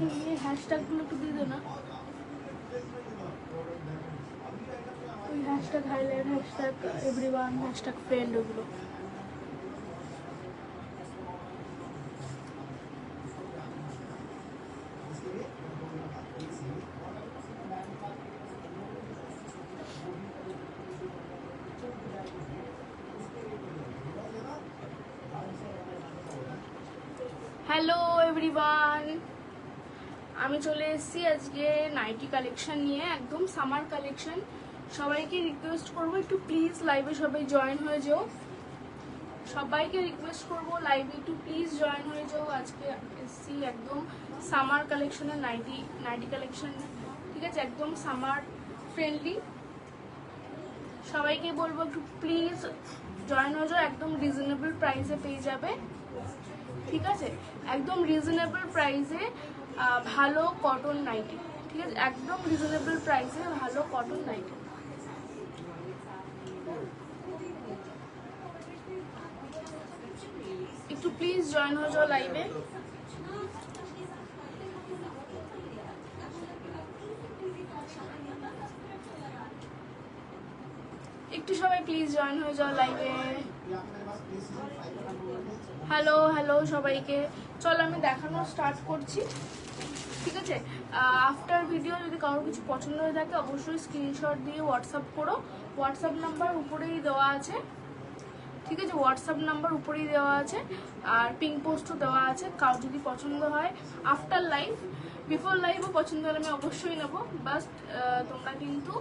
এই হ্যাশট্যাগুলো একটু দিয়ে দে না, ওই hashtag highlight, hashtag everyone, hashtag friend, ওগুলো। হ্যালো এভরিওয়ান, আমি চলে এসেছি আজকে নাইটি কালেকশন নিয়ে, একদম সামার কালেকশন। সবাইকে রিকোয়েস্ট করবো একটু প্লিজ লাইভে সবাই জয়েন হয়ে যাও, সবাইকে রিকোয়েস্ট করবো লাইভে একটু প্লিজ জয়েন হয়ে যাও। আজকে এসেছি একদম সামার কালেকশনের নাইটি কালেকশন, ঠিক আছে, একদম সামার ফ্রেন্ডলি। সবাইকে বলবো একটু প্লিজ জয়েন হয়ে যাও, একদম রিজনেবল প্রাইসে পেয়ে যাবে, ঠিক আছে, একদম রিজনেবল প্রাইসে ভালো কটন নাইটি, ঠিক আছে, একদম রিজনেবল প্রাইসে ভালো কটন নাইটি। একটু প্লিজ জয়েন হয়ে যাও লাইভে। একটু সবাই প্লিজ জয়েন হয়ে যাও লাইভে। হ্যালো হ্যালো সবাইকে, চলো আমি দেখানো স্টার্ট করছি, ঠিক আছে। আফটার ভিডিও যদি কারোর কিছু পছন্দ হয়ে থাকে অবশ্যই স্ক্রিনশট দিয়ে হোয়াটসঅ্যাপ করো, হোয়াটসঅ্যাপ নাম্বার উপরেই দেওয়া আছে, ঠিক আছে, হোয়াটসঅ্যাপ নাম্বার উপরেই দেওয়া আছে, আর পিং পোস্টও দেওয়া আছে। কারোর যদি পছন্দ হয় আফটার লাইভ, বিফোর লাইভও পছন্দ হলে আমি অবশ্যই নেবো, বাস তোমরা কিন্তু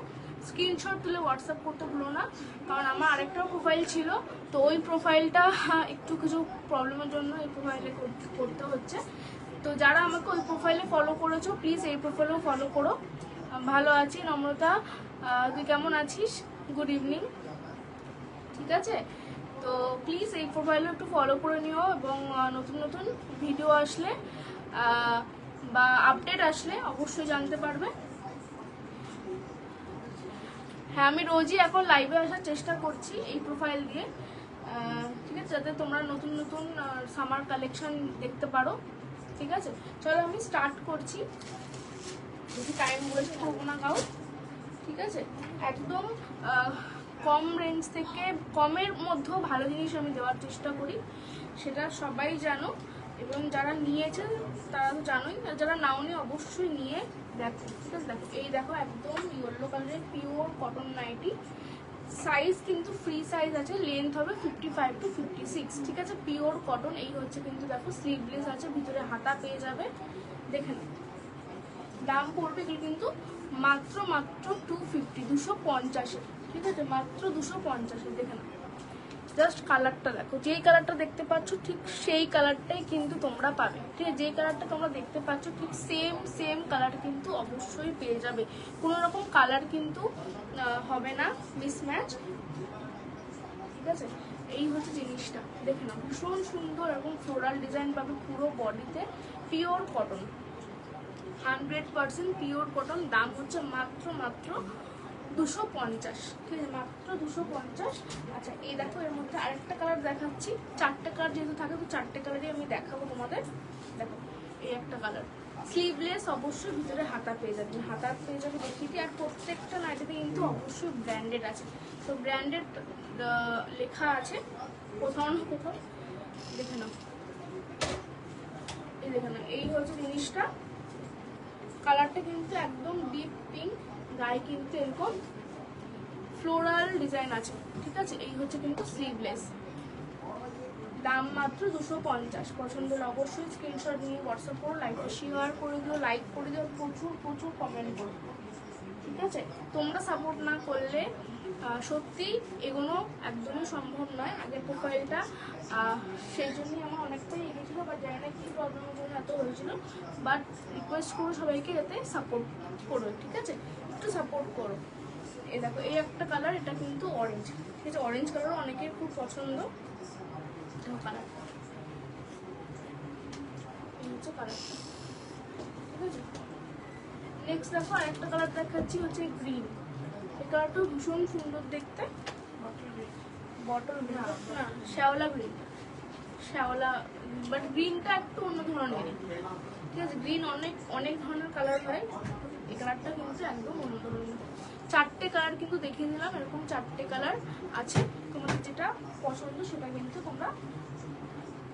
স্ক্রিনশট তুলে হোয়াটসঅ্যাপ করতে ভুলো না, কারণ আমার আরেকটা প্রোফাইল ছিল, তো ওই প্রোফাইলটা একটু কিছু প্রবলেমের জন্য এই প্রোফাইলে করতে হচ্ছে। তো যারা আমাকে ওই প্রোফাইলে ফলো করেছো প্লিজ এই প্রোফাইলেও ফলো করো। ভালো আছি নম্রতা, তুই কেমন আছিস? গুড ইভিনিং, ঠিক আছে। তো প্লিজ এই প্রোফাইলে একটু ফলো করে নিও, এবং নতুন নতুন ভিডিও আসলে বা আপডেট আসলে অবশ্যই জানতে পারবে। হ্যাঁ, আমি রোজই এখন লাইভে আসার চেষ্টা করছি এই প্রোফাইল দিয়ে, ঠিক আছে, যাতে তোমরা নতুন নতুন সামার কালেকশন দেখতে পারো, ঠিক আছে। চলো আমি স্টার্ট করছি, বেশি টাইম ওয়েস্ট করবো না কাউ, ঠিক আছে। একদম কম রেঞ্জ থেকে কমের মধ্যেও ভালো জিনিস আমি দেওয়ার চেষ্টা করি, সেটা সবাই জানো, এবং যারা নিয়েছে তারা তো জানোই, আর যারা নাও নিয়ে অবশ্যই নিয়ে দেখো, ঠিক আছে। দেখো এই দেখো একদম ইয়েলো কালারের পিওর কটন নাইটি, সাইজ কিন্তু ফ্রি সাইজ আছে, লেন্থ হবে 55 to 56, ঠিক আছে, পিওর কটন। এই হচ্ছে কিন্তু দেখো স্লিভলেস আছে, ভিতরে হাতা পেয়ে যাবে, দেখে নাও। দাম পড়বে এগুলো কিন্তু মাত্র 250, ঠিক আছে, মাত্র 250, দেখে নাও। জাস্ট কালারটা দেখো, যেই কালারটা দেখতে পাচ্ছ ঠিক সেই কালারটাই কিন্তু তোমরা পাবে, ঠিক আছে, যেই কালারটা তোমরা দেখতে পাচ্ছ ঠিক সেম কালার কিন্তু অবশ্যই পেয়ে যাবে, কোনো রকম কালার কিন্তু হবে না মিসম্যাচ, ঠিক আছে। এই হচ্ছে জিনিসটা, দেখে নাও, ভীষণ সুন্দর এবং ফ্লোরাল ডিজাইন পাবে পুরো বডিতে, পিওর কটন, 100% পিওর কটন। দাম হচ্ছে মাত্র 250, ঠিক আছে, মাত্র 250। আচ্ছা এই দেখো এর মধ্যে আরেকটা কালার দেখাচ্ছি, চারটে কালার যেহেতু থাকে তো চারটে কালারই আমি দেখাবো তোমাদের। দেখো এই একটা কালার, স্লিভলেস, অবশ্যই ভিতরে হাতা পেয়ে যাবে, দেখিয়ে দিই। আর প্রত্যেকটা নাইটিতে কিন্তু অবশ্যই ব্র্যান্ডেড আছে, তো ব্র্যান্ডেড লেখা আছে কোথাও না কোথাও, দেখে নাও, এই দেখে নাও। এই হচ্ছে জিনিসটা, কালারটা কিন্তু একদম ডিপ পিঙ্ক, গায়ে কিন্তু এরকম ফ্লোরাল ডিজাইন আছে, ঠিক আছে। এই হচ্ছে কিন্তু স্লিভলেস, দাম মাত্র 250। পছন্দ হলে অবশ্যই স্ক্রিনশট নিয়ে হোয়াটসঅ্যাপ করো, লাইভে শেয়ার করে দিও, লাইক করে দিও, প্রচুর কমেন্ট করো, ঠিক আছে। তোমরা সাপোর্ট না করলে সত্যি এগোনো একদমই সম্ভব নয়। আগের প্রোফাইলটা সেই জন্যই আমার অনেকটাই এগিয়েছিল, বা জানি না কী প্রবলেমের জন্য এত হয়েছিল, বাট রিকোয়েস্ট করো সবাইকে যাতে সাপোর্ট করো, ঠিক আছে, একটু সাপোর্ট করো। এই দেখো এই একটা কালার, এটা কিন্তু অরেঞ্জ, ঠিক আছে, অরেঞ্জ কালার অনেকের খুব পছন্দ, কালার এই হচ্ছে কালার, ঠিক আছে। নেক্সট দেখো আরেকটা কালার দেখাচ্ছি, হচ্ছে গ্রিন, এই কালারটাও ভীষণ সুন্দর দেখতে, বটল গ্রিন না, শ্যাওলা গ্রিন, শ্যাওলা, বাট গ্রিনটা একটু অন্য ধরনেরই, ঠিক আছে। গ্রিন অনেক অনেক ধরনের কালার হয়, এই কালারটা কিন্তু একদম অন্য ধরনের। 4টে কালার কিন্তু দেখিয়ে দিলাম, এরকম 4টে কালার আছে। তোমাদের যেটা পছন্দ সেটা কিন্তু তোমরা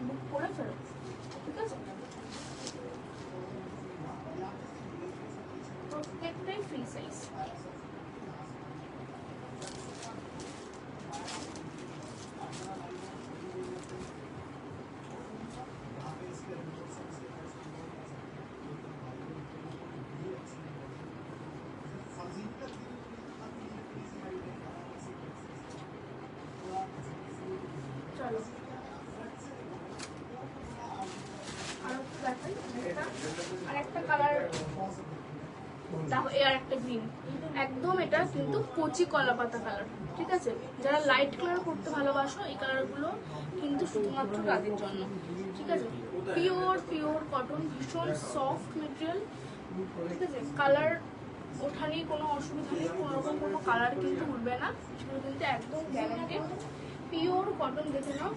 বুক করে ফেলো, ঠিক আছে। প্রত্যেকটাই ফ্রি সাইজ। চলো আর একটা কালার দেখো, এই আর একটা গ্রিন, একদম এটা কিন্তু কচি কলা পাতা কালার, ঠিক আছে। যারা লাইট কালার করতে ভালোবাসো এই কালারগুলো কিন্তু শুধুমাত্র তাদের জন্য, ঠিক আছে। পিওর পিওর কটন, ভীষণ সফট মেটেরিয়াল, ঠিক আছে। কালার ওঠারই কোনো অসুবিধা নেই, কোনো রকম কোনো কালার কিন্তু উঠবে না, সেগুলো কিন্তু একদম গ্যারান্টেড পিওর কটন। দেখে নাও,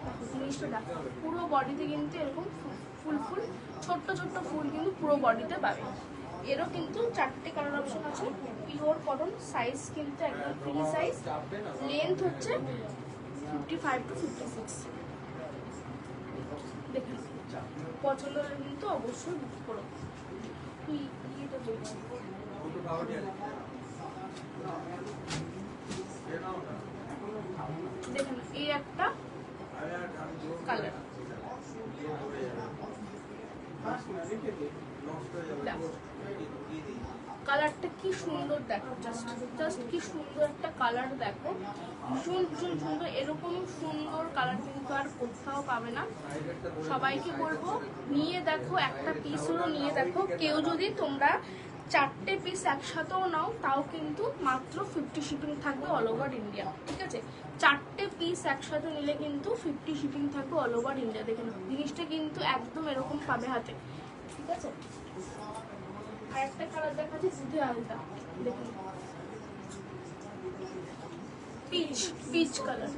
দেখো জিনিসটা দেখো, পুরো বডিতে কিন্তু এরকম ফুল ফুল ছোট্ট ছোট্ট ফুল কিন্তু পুরো বডিতে পাবে। এরও কিন্তু 4টে কালার অপশন আছে। পিওর কটন, সাইজ কিন্তু একদম ফ্রি সাইজ, লেন্থ হচ্ছে 55 to 56। দেখে পছন্দ হলে কিন্তু অবশ্যই বুক করো। তুই এটা বলছি দেখেন, এই একটা কালার, কালারটা কি সুন্দর দেখো, জাস্ট জাস্ট কি সুন্দর একটা কালার দেখো, ভীষণ ভীষণ সুন্দর। এরকম সুন্দর কালার কিন্তু আর কোথাও পাবে না। সবাইকে বলবো নিয়ে দেখো, একটা পিসও নিয়ে দেখো। কেউ যদি তোমরা 4টে পিস একসাথেও নাও তাও কিন্তু মাত্র 50 শিপিং থাকবে অল ওভার ইন্ডিয়া, ঠিক আছে। 4টে পিস একসাথে নিলে কিন্তু 50 শিপিং থাকবে অল ওভার ইন্ডিয়া। দেখে নাও, জিনিসটা কিন্তু একদম এরকম পাবে হাতে, ঠিক আছে। আর একটা কালার দেখাচ্ছি, দুধে আলতা, দেখুন পিচ পিচ কালার।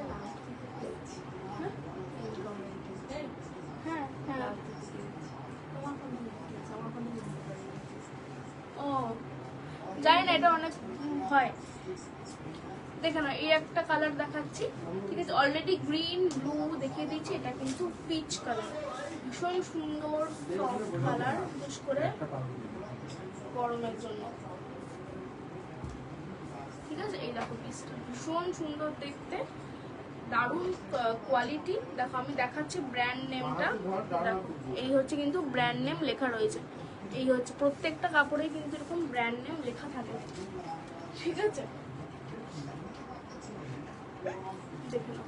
হ্যাঁ হ্যাঁ, ও জানি না, এটা অনেক হয়। দেখে না, এই একটা কালার দেখাচ্ছি, ঠিক আছে। অলরেডি গ্রিন ব্লু দেখিয়ে দিচ্ছি, এটা কিন্তু পিচ কালার, ভীষণ সুন্দর সফট কালার, বিশেষ করে গরমের জন্য, ঠিক আছে। এই দেখো পিসটা ভীষণ সুন্দর দেখতে, দারুণ কোয়ালিটি। দেখো আমি দেখাচ্ছি ব্র্যান্ড নেমটা, দেখো এই হচ্ছে কিন্তু ব্র্যান্ড নেম লেখা রয়েছে, এই হচ্ছে প্রত্যেকটা কাপড়ে কিন্তু এরকম ব্র্যান্ড নেম লেখা থাকে, ঠিক আছে। দেখে নাও,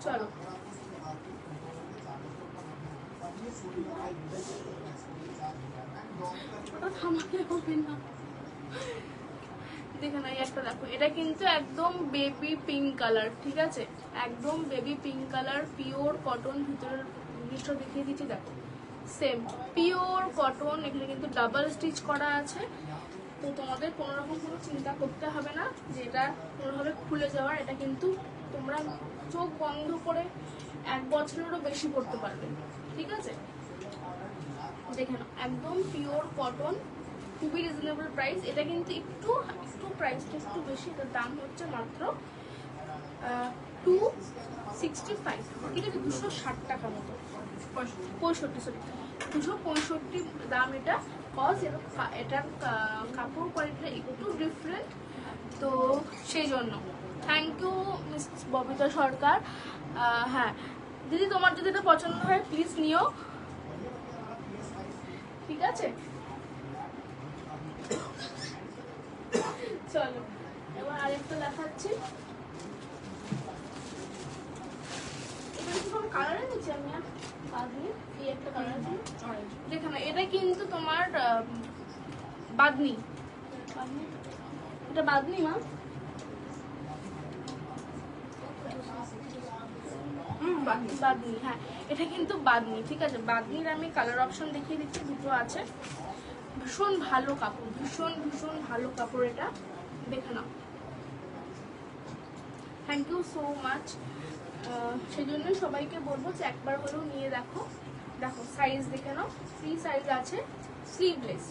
চলো ওটা থামালে হবে না। দেখে না, একটা দেখো, এটা কিন্তু একদম বেবি পিঙ্ক কালার, ঠিক আছে, একদম baby pink colour, pure cotton. ভিতরের জিনিসটা দেখিয়ে দিচ্ছি, দেখো সেম পিওর কটন, এখানে কিন্তু ডাবল স্টিচ করা আছে। তো তোমাদের কোনো রকম কোনো চিন্তা করতে হবে না যে এটা কোনোভাবে খুলে যাওয়ার। এটা কিন্তু তোমরা চোখ বন্ধ করে 1 বছরেরও বেশি পড়তে পারবে, ঠিক আছে। দেখে নাও, একদম পিওর কটন, খুবই রিজনেবল প্রাইস। এটা কিন্তু একটু একটু প্রাইসটা একটু বেশি, এটার দাম হচ্ছে মাত্র 265, ঠিক আছে, 260 টাকা মতো, 65 সরি 265 দাম এটা। কজ এটার কাপড় কোয়ালিটিটা একটু ডিফারেন্ট, তো সেই জন্য থ্যাংক ইউ মিস ববিতা সরকার। হ্যাঁ দিদি, তোমার যদি এটা পছন্দ হয় প্লিজ নিও, ঠিক আছে। চলো এবার আরেকটা দেখাচ্ছি, এটা কি কোনো কালার এনেছি আমি আর বাদনি, এই একটা কালার আছে দেখে না, এটা কিন্তু তোমার বাদনি, এটা বাদনি মা, বাদনি, হ্যাঁ এটা কিন্তু বাদনি, ঠিক আছে। বাদনির আমি কালার অপশন দেখিয়ে দিচ্ছি, দুটো আছে। ভীষণ ভালো কাপড়, ভীষণ ভীষণ ভালো কাপড়, এটা দেখে নাও। Thank you so much. সেই জন্যই সবাইকে বলবো যে একবার হলেও নিয়ে দেখো। দেখো সাইজ দেখে নাও, ফ্রি সাইজ আছে, স্লিভলেস,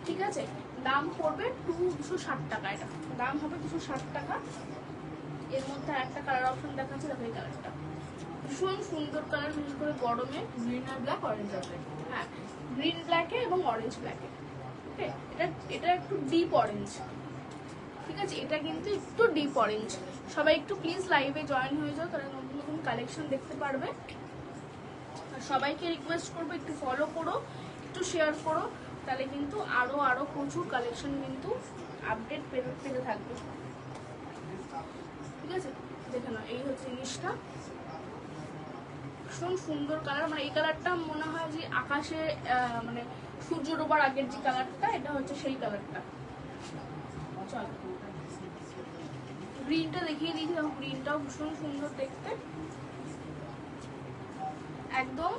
ঠিক আছে। দাম পড়বে 260 টাকা, এটা দাম হবে 260 টাকা। এর মধ্যে একটা কালার অপশন দেখাচ্ছে, দেখো এই কালারটা ভীষণ সুন্দর কালার, বিশেষ করে গরমে। গ্রিন আর ব্ল্যাক, অরেঞ্জ আর ব্ল্যাক। হ্যাঁ, গ্রিন ব্ল্যাকে এবং অরেঞ্জ ব্ল্যাকে। ওকে, এটা একটু ডিপ অরেঞ্জ, ঠিক আছে। এটা কিন্তু একটু ডিপ অরেঞ্জ। সবাই একটু প্লিজ লাইভে জয়েন হয়ে যাও, তারা নতুন নতুন কালেকশন দেখতে পারবে। আর সবাইকে রিকোয়েস্ট করবো একটু ফলো করো, একটু শেয়ার করো, তাহলে কিন্তু আরো প্রচুর কালেকশন কিন্তু আপডেট পেতে থাকবে, ঠিক আছে। দেখে নাও, এই হচ্ছে জিনিসটা, ভীষণ সুন্দর কালার। মানে এই কালারটা মনে হয় যে আকাশে মানে সূর্য ডোবার আগের যে কালারটা, এটা হচ্ছে সেই কালারটা। চলো গ্রিনটা দেখিয়ে দিয়েছি, দেখো গ্রিনটাও ভীষণ সুন্দর দেখতে, একদম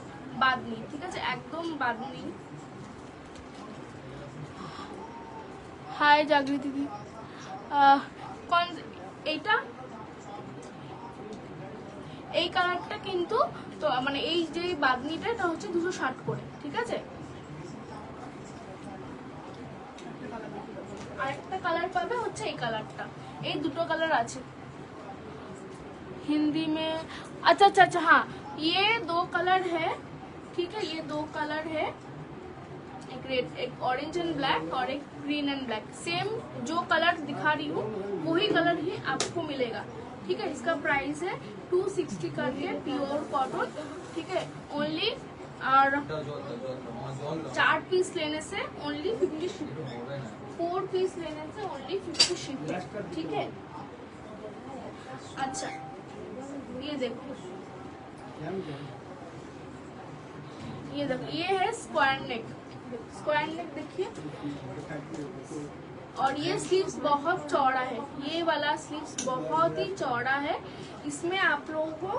বাদনি, ঠিক আছে, একদম বাদনি। হাই জাগৃতি দি, কোন এইটা, এই কালারটা কিন্তু তো মানে এই যে বাদনিটা, এটা হচ্ছে 260 করে, ঠিক আছে। আরেকটা কালার পাবে হচ্ছে এই কালারটা, এই দুটো কালার আছে हिंदी में। अच्छा अच्छा अच्छा, हाँ ये 2 कलर है, ठीक है, ये 2 कलर है, एक रेड, एक ऑरेंज एंड ब्लैक और एक ग्रीन एंड ब्लैक। सेम जो कलर दिखा रही हूँ वही कलर ही आपको मिलेगा, ठीक है। इसका प्राइस है 260 करके, प्योर कॉटन, ठीक है, ओनली। और 4 पीस लेने से ओनली 50 शिपिंग, 4 पीस लेने से ओनली 50 शिपिंग, ठीक है। अच्छा ये देखो, ये देखो, ये है स्क्वायर नेक, स्क्वायर नेक देखिए, और ये स्लीव्स बहुत चौड़ा है, ये वाला स्लीव्स बहुत ही चौड़ा है। इसमें आप लोगों को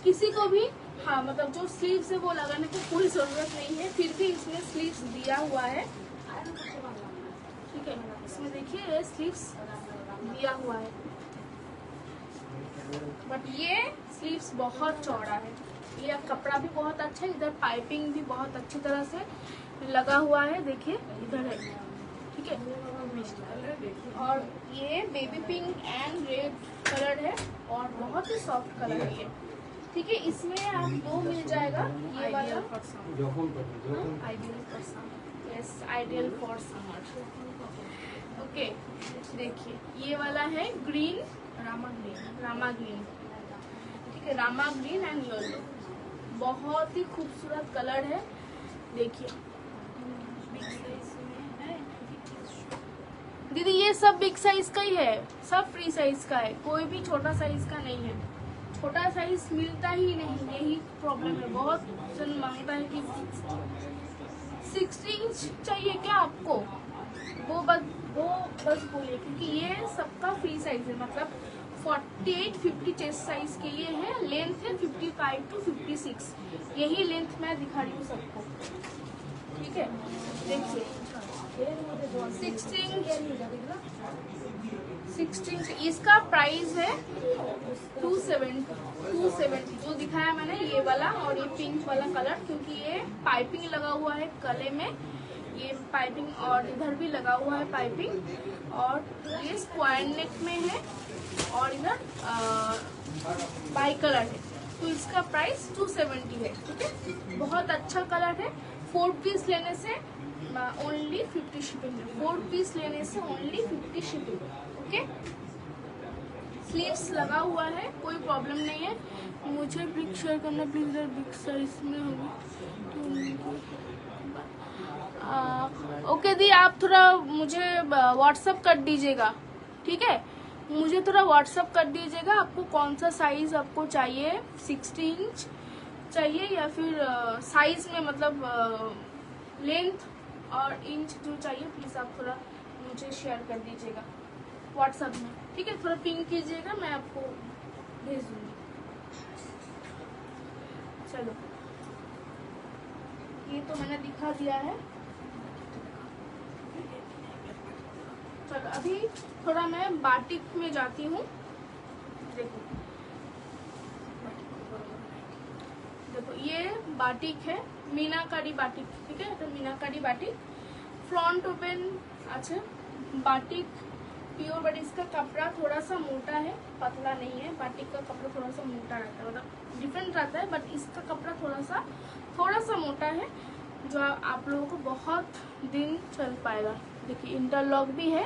किसी को भी, हाँ मतलब जो स्लीव्स है वो लगाने की कोई जरूरत नहीं है, फिर भी इसमें स्लीव्स दिया हुआ है, ठीक है। इसमें देखिए ये स्लीव्स दिया हुआ है, बट ये स्लीव्स बहुत चौड़ा है। ये कपड़ा भी बहुत अच्छा है, इधर पाइपिंग भी बहुत अच्छी तरह से लगा हुआ है, देखिए इधर है, ठीक है। और ये baby pink and red colour है, और बहुत ही सॉफ्ट कलर है ये, ठीक है। इसमें आप 2 मिल जाएगा, ये वाला ideal for summer, yes ideal for summer, okay. देखिए ये वाला है ग्रीन, रामा ग्रीन, ठीक है, रामा ग्रीन एंड येलो, बहुत ही खूबसूरत कलर है, देखिए। दीदी ये सब बिग साइज का ही है, सब फ्री साइज का है, कोई भी छोटा साइज का नहीं है, छोटा साइज मिलता ही नहीं, यही प्रॉब्लम है। बहुत जन मांगता है कि 60 इंच चाहिए क्या आपको, वो बस बोलिए, क्योंकि ये सबका फ्री साइज है, मतलब 48-50 चेस्ट साइज के लिए है, लेंथ है 55 to 56, यही लेंथ मैं दिखा रही हूँ सबको, ठीक है। देखिए 16 इसका प्राइस है 270 जो दिखाया मैंने, ये वाला और ये पिंक वाला कलर, क्योंकि ये पाइपिंग लगा हुआ है गले में, ये पाइपिंग, और इधर भी लगा हुआ है पाइपिंग, और ये स्क्वायर नेक में है, और इधर बाई कलर है, तो इसका प्राइस 270 है, ठीक है। बहुत अच्छा कलर है। 4 पीस लेने से ओनली 50 शिपिंग, 4 पीस लेने से ओनली 50 शिपिंग, ओके। स्लीव्स लगा हुआ है, कोई प्रॉब्लम नहीं है। मुझे बिग शेयर करना प्लीज, बिग साइज में होगी ओके दी, आप थोड़ा मुझे व्हाट्सअप कर दीजिएगा, ठीक है, मुझे थोड़ा व्हाट्सअप कर दीजिएगा, आपको कौन सा साइज आपको चाहिए, 60 इंच चाहिए या फिर साइज में, मतलब लेंथ और इंच जो चाहिए, प्लीज आप थोड़ा मुझे शेयर कर दीजिएगा व्हाट्सएप में, ठीक है। थोड़ा पिंग कीजिएगा, मैं आपको भेज दूंगी। चलो ये तो मैंने दिखा दिया है, चलो अभी थोड़ा मैं बाटिक में जाती हूँ। देखो देखो ये बाटिक है, मीनाकारी बाटिक, ठीक है, এটা मीनाकारी बाटिक। फ्रंट ओपन আছে बाटिक प्योर, बट इसका कपड़ा थोड़ा सा मोटा है, पतला नहीं है। बाटिक का कपड़ा थोड़ा सा मोटा रहता है, मतलब डिफरेंट रहता है, बट इसका कपड़ा थोड़ा सा मोटा है, जो आप लोगों को बहुत दिन चल पाएगा। देखिए इंटरलॉक भी है,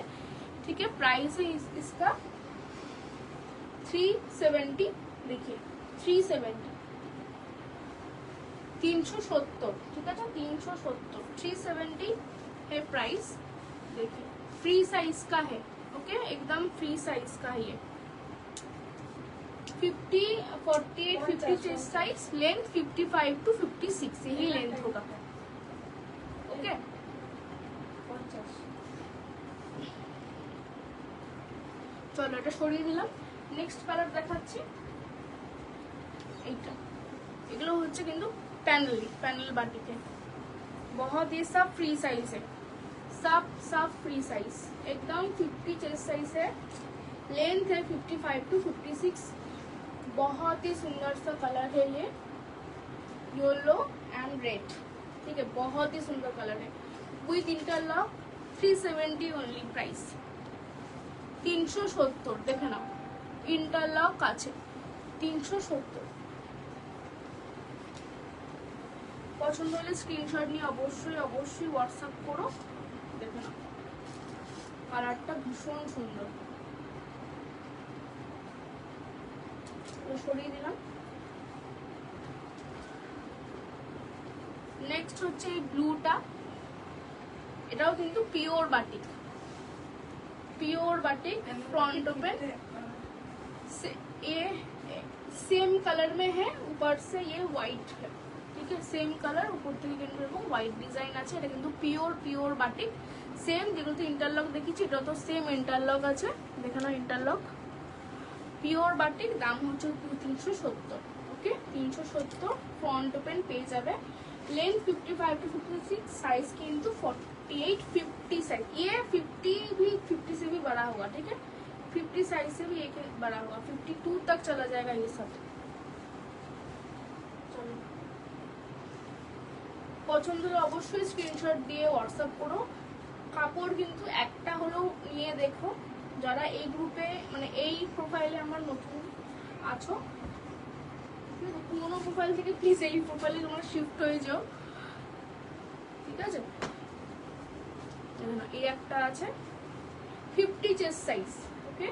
ठीक है। प्राइस है इसका 370, देखिए 370, 370, ठीक है, 370, 370 है प्राइस। देखिए फ्री साइज का है, ओके, एकदम फ्री साइज का है ये। 50, 48, 50 चेस्ट साइज, लेंथ 55 to 56 यही लेंथ होगा, ओके। চলো এটা সরিয়ে দিলাম। নেক্সট কালার দেখাচ্ছি, এইটা। এগুলো হচ্ছে কিন্তু पैनल बाटिक है, बहुत ये सब फ्री साइज है, सब फ्री साइज, एकदम 50 चेस्ट साइज है, लेंथ है 55 to 56। बहुत ही सुंदर सा कलर है ये, येलो एंड रेड, ठीक है, बहुत ही सुंदर कलर है। विथ इंटरलॉक 370 ओनली प्राइस, 370 देखे नाओ, इंटरलॉक আছে 370। পছন্দ হলে স্ক্রিনশট নিয়ে অবশ্যই হোয়াটসঅ্যাপ করো, দেখে নাও। কালারটা ভীষণ সুন্দর, সরিয়ে দিলাম। নেক্সট হচ্ছে এই ব্লুটা, এটাও কিন্তু পিওর বাটিক, फ्रंट ओपन, ये सेम कलर में है, ऊपर से ये व्हाइट है, ठीक है, सेम कलर, ऊपर থেকে কিন্তু এরকম হোয়াইট ডিজাইন আছে। এটা কিন্তু পিওর বাটিক, সেম যেগুলোতে ইন্টারলক দেখিয়েছি এটা তো সেম ইন্টারলক আছে, দেখে নাও ইন্টারলক। পিওর বাটিক, দাম হচ্ছে 370, ওকে 370। फ्रंट ओपन পেয়ে যাবে, लेंथ 55 to 56, साइज কিন্তু 48, 50 साइज, ये 50 भी 50 से भी बड़ा होगा, ठीक है, 50 साइज से भी एक बड़ा होगा, 52 तक चला जाएगा ये सब। चलो পছন্দ হলে অবশ্যই স্ক্রিনশট দিয়ে হোয়াটসঅ্যাপ করো। কাপড় কিন্তু একটা হলেও নিয়ে দেখো, যারা এই গ্রুপে মানে এই প্রোফাইলে আমার নতুন আছো, পুরোনো প্রোফাইল থেকে প্লিজ এই প্রোফাইলে তোমরা শিফট হয়ে যাও, ঠিক আছে। এই একটা আছে 50 চেস্ট সাইজ, ওকে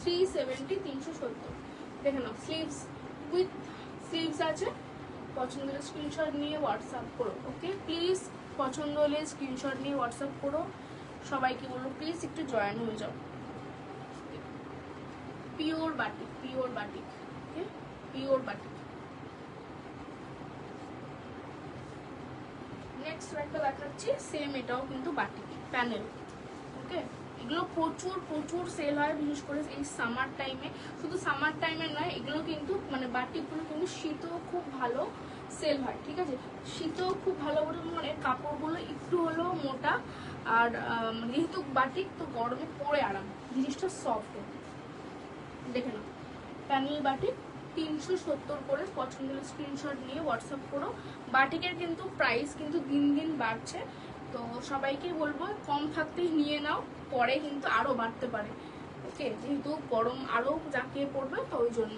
370, 370 দেখে নাও। স্লিভস উইথ স্লিভস আছে, পছন্দ হলে স্ক্রিনশট নিয়ে হোয়াটসঅ্যাপ করো, ওকে প্লিজ। পছন্দ হলে স্ক্রিনশট নিয়ে হোয়াটসঅ্যাপ করো। সবাইকে বলবো প্লিজ একটু জয়েন হয়ে যাও। পিওর বাটিক, ওকে পিওর বাটিক। নেক্সট একটা দেখাচ্ছি, সেম এটাও কিন্তু বাটিক প্যানেল, ওকে। এগুলো প্রচুর সেল হয়, বিশেষ করে এই সামার টাইমে। শুধু সামার টাইমে নয়, এগুলো কিন্তু মানে বাটিকগুলো কিন্তু শীতেও খুব ভালো সেল হয়, ঠিক আছে। শীতেও খুব ভালো বলে মানে কাপড়গুলো একটু হলেও মোটা, আর যেহেতু বাটিক তো গরমে পরে আরাম, জিনিসটা সফট। দেখে নাও প্যানেল বাটিক 370 করে। পছন্দ হলে স্ক্রিনশট নিয়ে হোয়াটসঅ্যাপ করো। বাটিকের কিন্তু প্রাইস কিন্তু দিন বাড়ছে, তো সবাইকে বলবো কম থাকতেই নিয়ে নাও, পরে কিন্তু আরো বাড়তে পারে, ওকে, যেহেতু গরম আরো জাঁকিয়ে পড়বে, তো ওই জন্য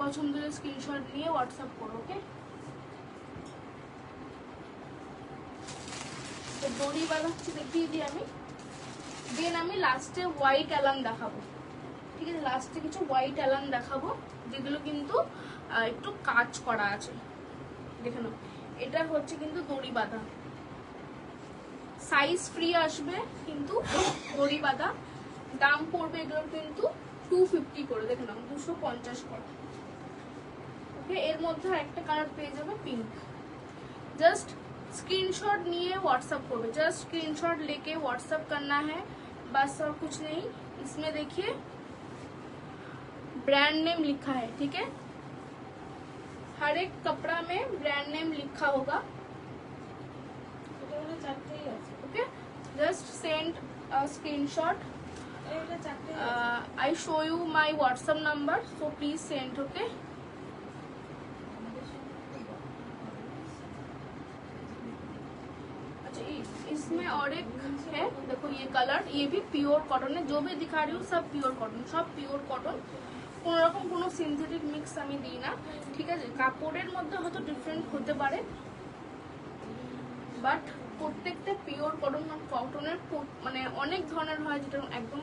পছন্দ হলে স্ক্রিনশট নিয়ে হোয়াটসঅ্যাপ করো, ওকে। তো দড়ি বাঁধাচ্ছি দেখিয়ে দিই আমি, দেন আমি লাস্টে হোয়াইট অ্যালান দেখাবো, ঠিক আছে। লাস্টে কিছু হোয়াইট অ্যালান দেখাবো, যেগুলো কিন্তু একটু কাজ করা আছে, দেখে নাও। এটা হচ্ছে কিন্তু দড়ি বাঁধা, সাইজ ফ্রি আসবে, কিন্তু দড়ি বাঁধা। দাম পড়বে এগুলোর কিন্তু 250 করে, দেখে নাও 250 করে, ওকে। এর মধ্যে একটা কালার পেয়ে যাবে পিঙ্ক। जस्ट स्क्रीनशॉट लिए व्हाट्सएप को, जस्ट स्क्रीनशॉट लेके व्हाट्सएप करना है बस, और कुछ नहीं। इसमें देखिए ब्रांड नेम लिखा है, ठीक है, हर एक कपड़ा में ब्रांड नेम लिखा होगा, okay. Just send a screenshot, I show you my WhatsApp number, so please send, okay। इसमें और एक है, देखो ये कलर, ये भी प्योर कॉटन है, जो भी दिखा रही हूँ सब प्योर कॉटन, सब प्योर कॉटन, কোনো রকম কোনো সিনথেটিক মিক্স আমি দিই না, ঠিক আছে। কাপড়ের মধ্যে হয়তো ডিফারেন্ট হতে পারে, বাট প্রত্যেকটা পিওর কটন। কটনের মানে অনেক ধরনের হয়, যেটা একদম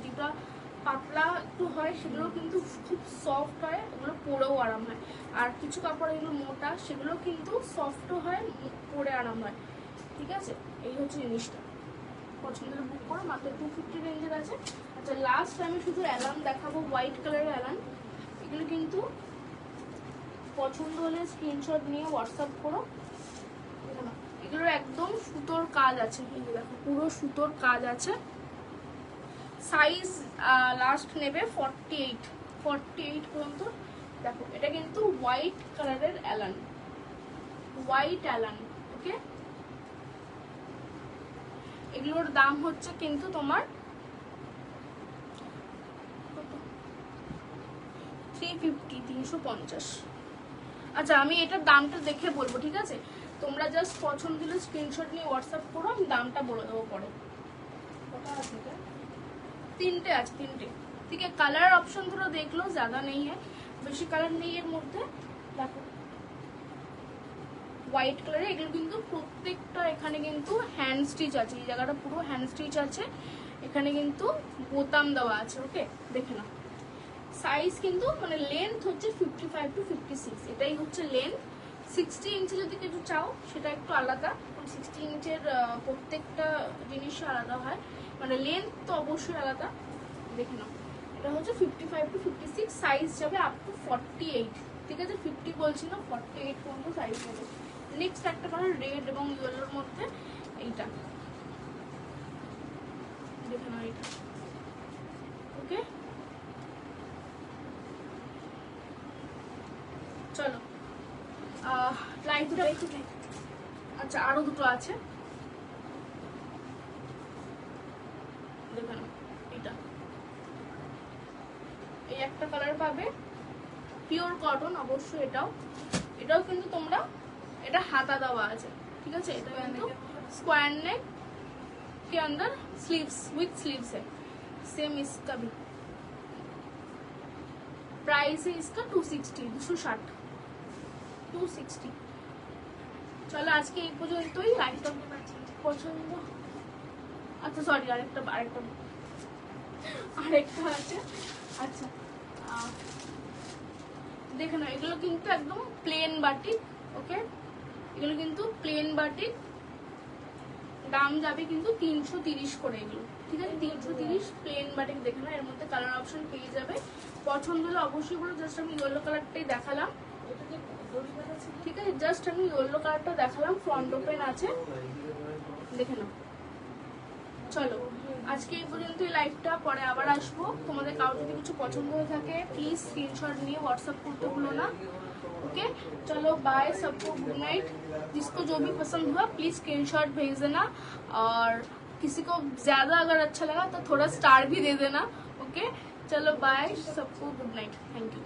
যেটা পাতলা একটু হয় সেগুলো কিন্তু খুব সফট হয়, ওগুলো পরেও আরাম হয়। আর কিছু কাপড় এগুলো মোটা, সেগুলো কিন্তু সফটও হয়, পরে আরাম হয়, ঠিক আছে। এই হচ্ছে জিনিসটা, পছন্দের বুক করো, মাত্র 250 রেঞ্জের আছে। আচ্ছা, লাস্ট আমি শুধু অ্যালার্ম দেখাবো, হোয়াইট কালারের অ্যালার্ম। এগুলো কিন্তু পছন্দ হলে স্ক্রিনশট নিয়ে হোয়াটসঅ্যাপ করো। এগুলোর একদম সুতোর কাজ আছে, এই যে দেখো পুরো সুতোর কাজ আছে। সাইজ লাস্ট নেবে 48 পর্যন্ত। দেখো এটা কিন্তু হোয়াইট কালারের অ্যালান, হোয়াইট অ্যালান, ওকে। এগুলোর দাম হচ্ছে কিন্তু তোমার 350। আচ্ছা, আমি এটার দামটা দেখে বলবো, ঠিক আছে। তোমরা জাস্ট পছন্দ হলে স্ক্রিনশট নিয়ে হোয়াটসঅ্যাপ করো, আমি দামটা বলে দেবো পরে। তিনটে আছে, তিনটে, ঠিক আছে। কালার অপশন थोड़ा देख लो, ज्यादा नहीं है, বেশি কালার নেই এর মধ্যে। দেখো হোয়াইট কালারে, এগুলো কিন্তু প্রত্যেকটা এখানে কিন্তু হ্যান্ড স্টিচ আছে, এই জায়গাটা পুরো হ্যান্ড স্টিচ আছে, এখানে কিন্তু বোতাম দেওয়া আছে, ওকে। দেখে নাও সাইজ কিন্তু মানে লেন্থ হচ্ছে 55 to 56, এটাই হচ্ছে লেন্থ। 60 ইঞ্চি যদি কিছু চাও সেটা একটু আলাদা, 60 ইঞ্চের প্রত্যেকটা জিনিসই আলাদা হয়, মানে লেন্থ তো অবশ্যই আলাদা। দেখে নাও এটা হচ্ছে 55 to 56, সাইজ যাবে আপ টু 48, ঠিক আছে। 50 বলছি না, 48 পর্যন্ত সাইজ হবে। নেক্সট একটা কালার রেড এবং ইয়েলোর মধ্যে, এইটা দেখে নাও, এইটা, ওকে। চলো লাইটটা, আচ্ছা আরো দুটো আছে, দেখে নাও। এটা এই একটা কালার পাবে, পিওর কটন অবশ্যই। এটাও কিন্তু তোমরা, এটা হাতা দেওয়া আছে, ঠিক আছে। এটা কিন্তু স্কোয়ার नेक के अंदर स्लीव्स विथ स्लीव्स है, सेम इसका भी प्राइस है इसका 260। চলো আজকে এই পর্যন্তই। লাইকটা পছন্দ, আচ্ছা সরি, আরেকটা আছে। আচ্ছা দেখে নাও, এগুলো কিন্তু একদম প্লেন বাটিক, ওকে। এগুলো কিন্তু প্লেন বাটিক, দাম যাবে কিন্তু 330 করে এগুলো, ঠিক আছে। 330 প্লেন বাটিক। দেখে নাও, এর মধ্যে কালার অপশন পেয়ে যাবে, পছন্দ হলে অবশ্যই বলো। জাস্ট আমি ইয়েলো কালারটাই দেখালাম, ঠিক আছে। জাস্ট আমি ইয়েলো কালারটা দেখালাম, ফ্রন্ট ওপেন আছে, দেখে নাও। চলো আজকে এই পর্যন্ত লাইভটা, পরে আবার আসবো। তোমাদের কারো যদি কিছু পছন্দ হয়ে থাকে প্লিজ স্ক্রিনশট নিয়ে व्हाट्सएप করতে ভুলো না, ओके। चलो बाय, सबको गुड नाइट। जिसको जो भी पसंद हुआ प्लीज स्क्रीनशॉट भेज देना, और किसी को ज्यादा अगर अच्छा लगा तो थोड़ा स्टार भी दे देना, ओके। चलो बाय, सबको गुड नाइट, थैंक यू।